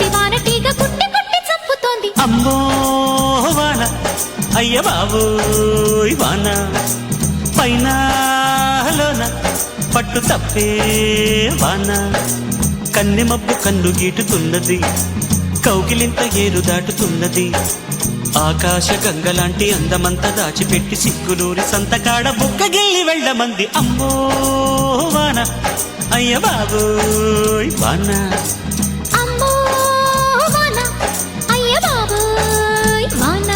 చూసి వానటీగ కుట్టి కుట్టి చంపుతోంది. అమ్మో వాన అయ్య బాబోయ్ వాన పైన లోన పట్టు తప్పే వాన కన్నె మబ్బు కన్ను గీటుతున్నది కౌగిలింత ఏరు దాటుతున్నది ఆకాశ గంగలాంటి అందమంతా దాచిపెట్టి సిగ్గులూరి సంతకాడ బుక్కగిల్లి వెళ్ళమంది. అమ్మో వాన అయ్య బాబోయ్ వాన అమ్మో వాన అయ్య బాబోయ్ వాన.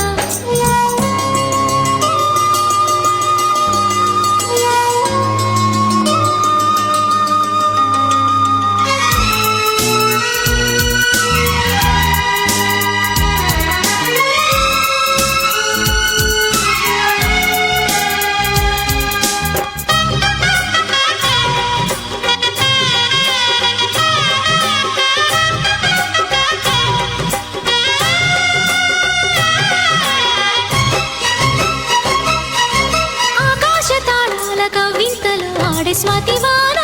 స్వాతివాన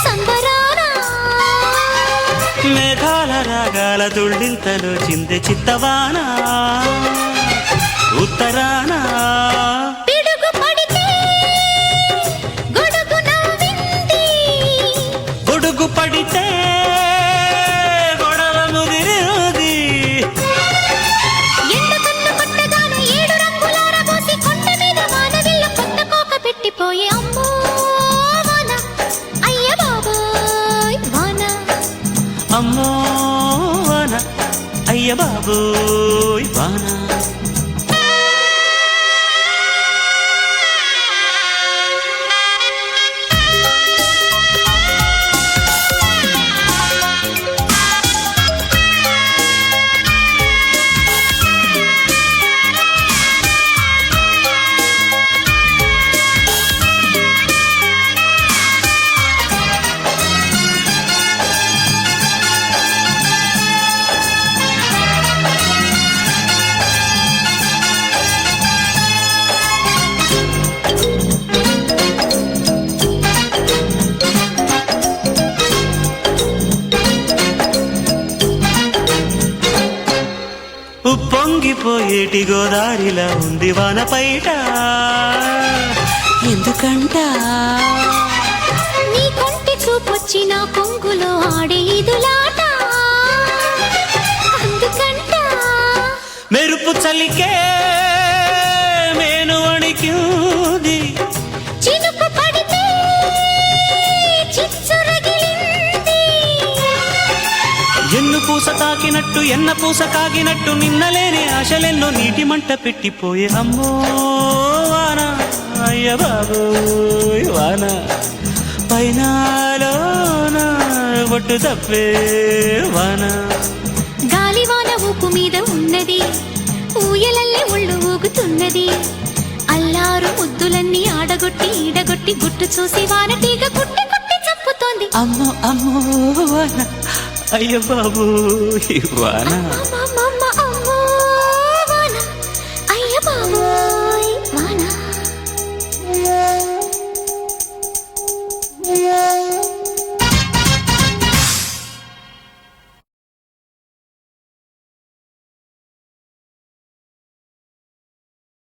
సంబరాన మేఘాల రాగాల దుళ్ళింతలు చిందె చిత్తవాన ఉత్తరాన పిడుగు పడితే గొడుగు నవ్వింది గొడుగు పడితే గొడవ ముదిరింది ఎండ కన్ను కొట్టగానే ఏడు రంగులార పోసి కొండ మీద వానవిల్లు కొత్త కోక పెట్టిపోయే. అమ్మో వాన అయ్య బాబోయ్ వాన అమ్మో వాన అయ్య బాబోయ్ వాన. ఉప్పొంగిపోయేటి గోదారిలా ఉంది వాన పైట ఎందుకంట నీ కొంటి చూపొచ్చి నా కొంగులో ఆడే ఇదులాట అందుకంట మెరుపు చలికే మేను వణికింది చినుకు పడితే చిచ్చురగిలింది ఎన్ను పూస తాకినట్టు ఎన్న పూస కాగినట్టు నిన్నలేని ఆశలెన్నో నీటి మంట పెట్టిపోయే. అమ్మో వాన అయ్య బాబోయ్ వాన పైనాలోన ఒట్టు తప్పే వాన గాలివాన ఊపు మీద ఉన్నది ఊయలల్లే ఒళ్ళు ఊగుతున్నది అల్లారు ముద్దులన్నీ ఆడగొట్టి ఈడగొట్టి గుట్టు చూసి వానటీగ కుట్టి కుట్టి చంపుతోంది. అమ్మో అమ్మో వాన అయ్య బాబోయ్ వాన అమ్మమ్మమ్మ